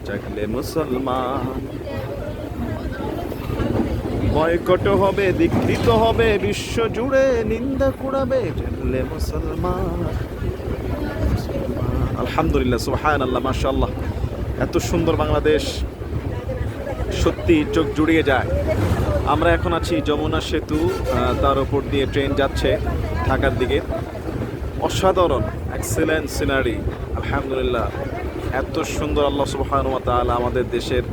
জাগলে মুসলমান। বয়কট হবে, ধিক্কৃত হবে, বিশ্ব জুড়ে নিন্দা কুড়াবে, জাগলে মুসলমান। আলহামদুলিল্লাহ, সুবহানাল্লাহ, মাশাআল্লাহ। এত সুন্দর বাংলাদেশ, সত্যি চোখ জুড়িয়ে যায়। আমরা এখন আছি যমুনা সেতু, তার উপর দিয়ে ট্রেন যাচ্ছে ঢাকার দিকে। অসাধারণ, এক্সেলেন্ট সিনারি, আলহামদুলিল্লাহ। এত সুন্দর আল্লাহ সুবহানাহু ওয়া তাআলা আমাদের দেশের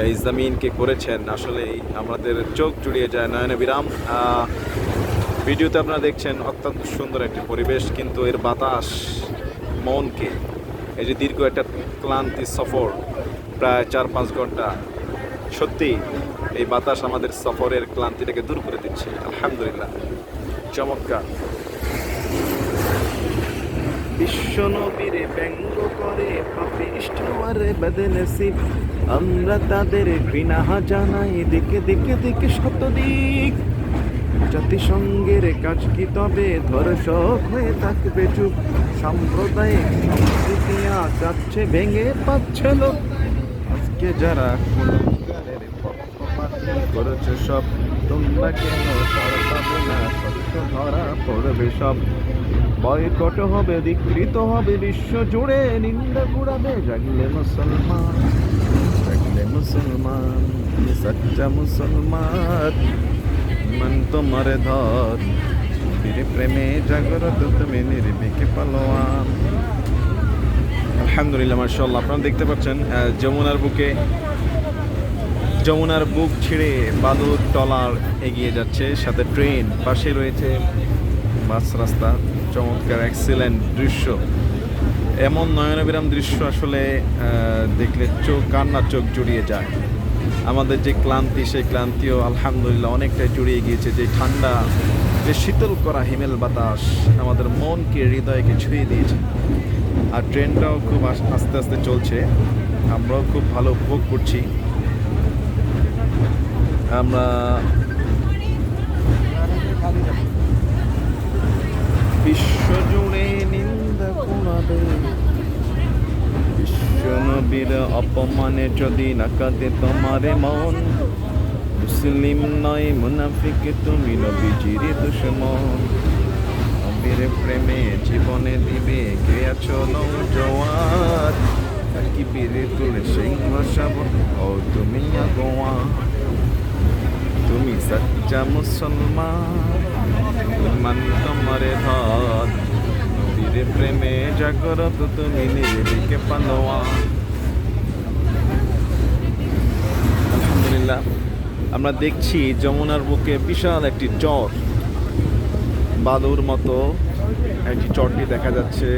এই জমিনকে করেছেন, আসলেই আমাদের চোখ জুড়িয়ে যায়, নয়নে বিরাম। ভিডিওতে আপনারা দেখছেন অত্যন্ত সুন্দর একটি পরিবেশ, কিন্তু এর বাতাস মনকে, এই যে দীর্ঘ একটা ক্লান্তি সফর, প্রায় 4-5 ঘন্টা, সত্যি এই বাতাস আমাদের সফরের ক্লান্তিটাকে দূর করে দিচ্ছে। আলহামদুলিল্লাহ, চমৎকার। বিশ্ব নবীরে ব্যঙ্গ করে পাপিষ্ঠ আর বদনসিব, আমরা তাদের ঘৃণা জানাই দিকে দিকে দিকে শত দিক। জাতিসংঘের কাজ কি তবে ধর্ষক হয়ে থাকবে চুপ? সাম্প্রদায়িক সম্প্রীতি যাচ্ছে ভেঙে পাচ্ছে লোক। আজকে যারা গুণগানের পক্ষপাতী করেছে সব, তোমরা কেন ছাড় পাবে না? সত্য ধরা পড়বে সব। বয়কট হবে, ধিক্কৃত হবে, বিশ্ব জুড়ে নিন্দা কুড়াবে, জাগলে মুসলমান, জাগলে মুসলমান, তুমি সচ্চা মুসলমান, মন তোমার ধর, ফিরে প্রেমে জাগরত তুমি নির্ভীকে পালোয়ান। আলহামদুলিল্লাহ, মাশাআল্লাহ। আপনারা দেখতে পাচ্ছেন যমুনার বুকে, যমুনার বুক ছিঁড়ে বালুর টলার এগিয়ে যাচ্ছে, সাথে ট্রেন, পাশে রয়েছে বাস রাস্তা। চমৎকার, এক্সিলেন্ট দৃশ্য। এমন নয়নবিরাম দৃশ্য আসলে দেখলে কান্নার চোখ জুড়িয়ে যায়। আমাদের যে ক্লান্তি, সেই ক্লান্তিও আলহামদুলিল্লাহ অনেকটাই জুড়িয়ে গিয়েছে। যে ঠান্ডা, যে শীতল করা হিমেল বাতাস আমাদের মনকে, হৃদয়কে ছুঁয়ে দিয়েছে। আর ট্রেনটাও খুব আস্তে আস্তে চলছে, আমরাও খুব ভালো উপভোগ করছি। আমরা বিশ্ব জুড়ে নিন্দা কুড়াবে, বিশ্ব নবীর অপমানে যদি না কাঁদে তোমারে মন, মুসলিম নয় মুনাফিক তুমি নবীজির দুশমন। নবীর প্রেমে জীবনে দিবে কে আছো নওজোয়ান, কি বীরে তুলে সিংহ শাবক ও তুমি আগুয়ান। তুমি সচ্চা মুসলমান, মান তোমারে ধর, নবীর প্রেমে জাগরত তুমি নির্ভীকে পালোয়ান। আলহামদুলিল্লাহ, আমরা দেখছি যমুনার বুকে বিশাল একটি চর, বালুর মতো একটি চরটি দেখা যাচ্ছে,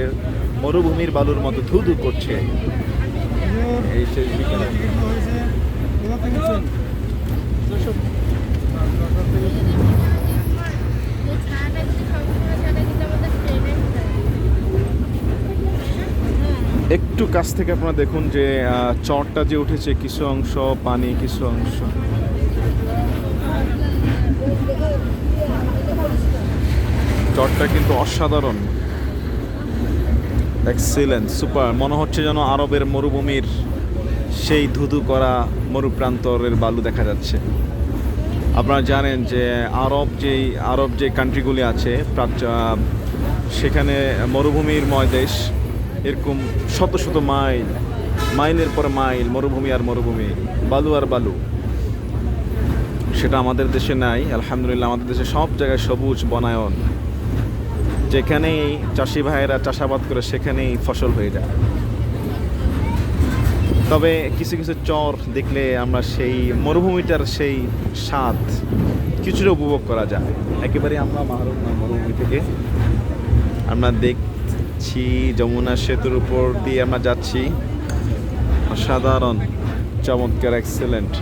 মরুভূমির বালুর মতো ধুধু করছে। এই শেষ বিকেলে একটু কাছ থেকে আপনারা দেখুন যে চরটা যে উঠেছে, কিছু অংশ পানি, কিছু অংশ চরটা কিন্তু অসাধারণ, এক্সিলেন্ট, সুপার। মনে হচ্ছে যেন আরবের মরুভূমির সেই ধুধু করা মরুপ্রান্তরের বালু দেখা যাচ্ছে। আপনারা জানেন যে আরব যে কান্ট্রিগুলি আছে সেখানে মরুভূমির ময় দেশ, এরকম শত শত মাইলের পর মাইল মরুভূমি আর মরুভূমি, বালু আর বালু। সেটা আমাদের দেশে নাই। আলহামদুলিল্লাহ, আমাদের দেশে সব জায়গায় সবুজ বনায়ন, যেখানেই চাষি ভাইয়েরা চাষাবাদ করে সেখানেই ফসল হয়ে যায়। তবে কিছু কিছু চর দেখলে আমরা সেই মরুভূমিটার সেই স্বাদ কিছুটা উপভোগ করা যায়। একেবারে আমরা মাহরুম না মরুভূমি থেকে। আমরা দেখছি যমুনা সেতুর উপর দিয়ে আমরা যাচ্ছি, অসাধারণ, চমৎকার, এক্সেলেন্ট।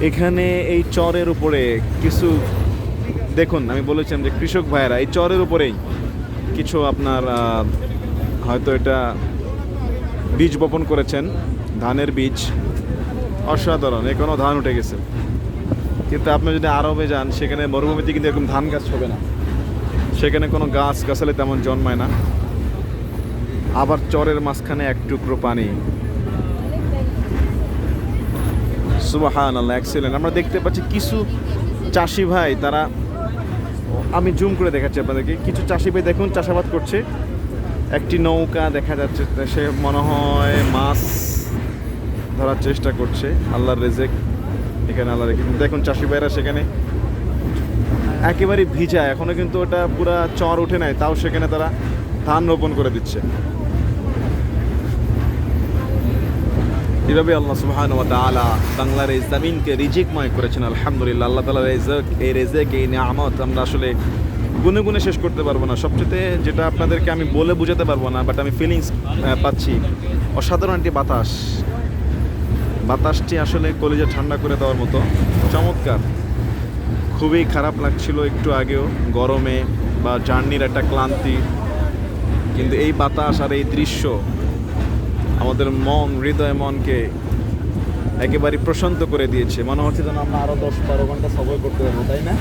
এখানে এই চরের উপরে কিছু দেখুন, আমি বলেছিলাম যে কৃষক ভাইয়েরা এই চরের উপরেই কিছু আপনার হয়তো এটা বীজ বপন করেছেন, ধানের বীজ। অসাধারণ, এখনও ধান উঠে গেছে। কিন্তু আপনি যদি আরবে যান, সেখানে মরুভূমিতে কিন্তু এরকম ধান গাছ হবে না, সেখানে কোনো গাছ গাছালি তেমন জন্মায় না। আবার চরের মাঝখানে এক টুকরো পানি, সুবহানাল্লাহ, এক্সেলেন্ট। আমরা দেখতে পাচ্ছি কিছু চাষি ভাই, তারা, আমি জুম করে দেখাচ্ছি আপনাদেরকে, কিছু চাষি ভাই দেখুন চাষাবাদ করছে। একটি নৌকা দেখা যাচ্ছে, সে মনে হয় মাছ ধরার চেষ্টা করছে। আল্লাহর রেজেক এখানে আল্লাহ রেখে, দেখুন চাষি ভাইরা সেখানে একেবারে ভিজা, এখনো কিন্তু ওটা পুরা চর উঠে নাই, তাও সেখানে তারা ধান রোপণ করে দিচ্ছে। এভাবে আল্লাহ সুবহানাহু ওয়া তাআলা বাংলার এই জমিনকে রিজিকময় করেছেন। আলহামদুলিল্লাহ, আল্লাহ তাআলার এই রিজিক, এই নিয়ামত আমরা আসলে গুনে গুনে শেষ করতে পারবো না। সবচেয়ে যেটা আপনাদেরকে আমি বলে বোঝাতে পারবো না, বাট আমি ফিলিংস পাচ্ছি, অসাধারণ একটি বাতাস। বাতাসটি আসলে কলিজা ঠান্ডা করে দেওয়ার মতো চমৎকার। খুবই খারাপ লাগছিল একটু আগেও গরমে বা জার্নির একটা ক্লান্তি, কিন্তু এই বাতাস আর এই দৃশ্য আমাদের মন, হৃদয়, মনকে একেবারে প্রশান্ত করে দিয়েছে। মনে হচ্ছে যেন আমরা আরও 10-12 ঘন্টা সফর করতে পারবো, তাই না?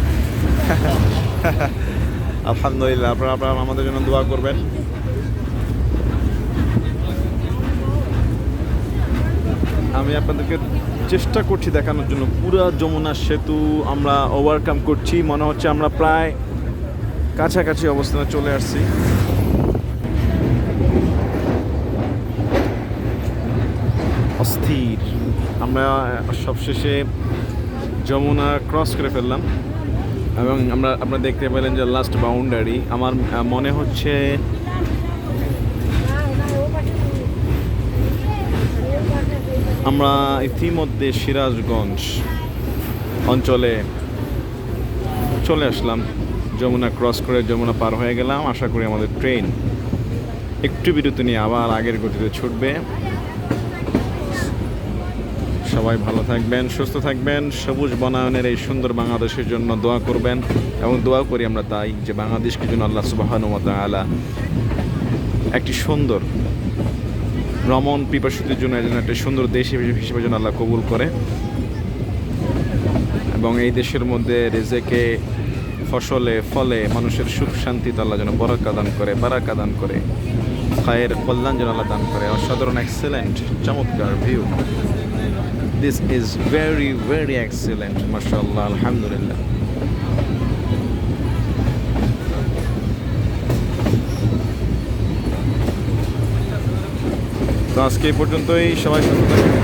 আলহামদুলিল্লাহ, আপনারা আমাদের জন্য দোয়া করবেন। আমি আপনাদেরকে চেষ্টা করছি দেখানোর জন্য পুরো যমুনা সেতু আমরা ওভারকাম করছি। মনে হচ্ছে আমরা প্রায় কাছাকাছি অবস্থানে চলে আসছি। অস্থির, আমরা সবশেষে যমুনা ক্রস করে ফেললাম এবং আপনারা দেখতে পেলেন যে লাস্ট বাউন্ডারি। আমার মনে হচ্ছে আমরা ইতিমধ্যে সিরাজগঞ্জ অঞ্চলে চলে আসলাম। যমুনা ক্রস করে যমুনা পার হয়ে গেলাম। আশা করি আমাদের ট্রেন একটু বিরতি নিয়ে আবার আগের গতিতে ছুটবে। সবাই ভালো থাকবেন, সুস্থ থাকবেন, সবুজ বনায়নের এই সুন্দর বাংলাদেশের জন্য দোয়া করবেন এবং দোয়া করি আমরা তাই, যে বাংলাদেশকে যেন আল্লাহ সুবহানাহু ওয়া তাআলা একটি সুন্দর ভ্রমণ পিপাসুদের জন্য যেন একটা সুন্দর দেশ হিসেবে যেন আল্লাহ কবুল করে এবং এই দেশের মধ্যে রেজেকে, ফসলে, ফলে মানুষের সুখ শান্তি তো আল্লাহ যেন বারাকা দান করে, খায়ের কল্যাণ যেন আল্লাহ দান করে। অসাধারণ, এক্সেলেন্ট, চমৎকার view. This is very, very excellent. MashaAllah, Alhamdulillah. তো আজকে এই পর্যন্তই, সবাই সুস্থ থাকবেন।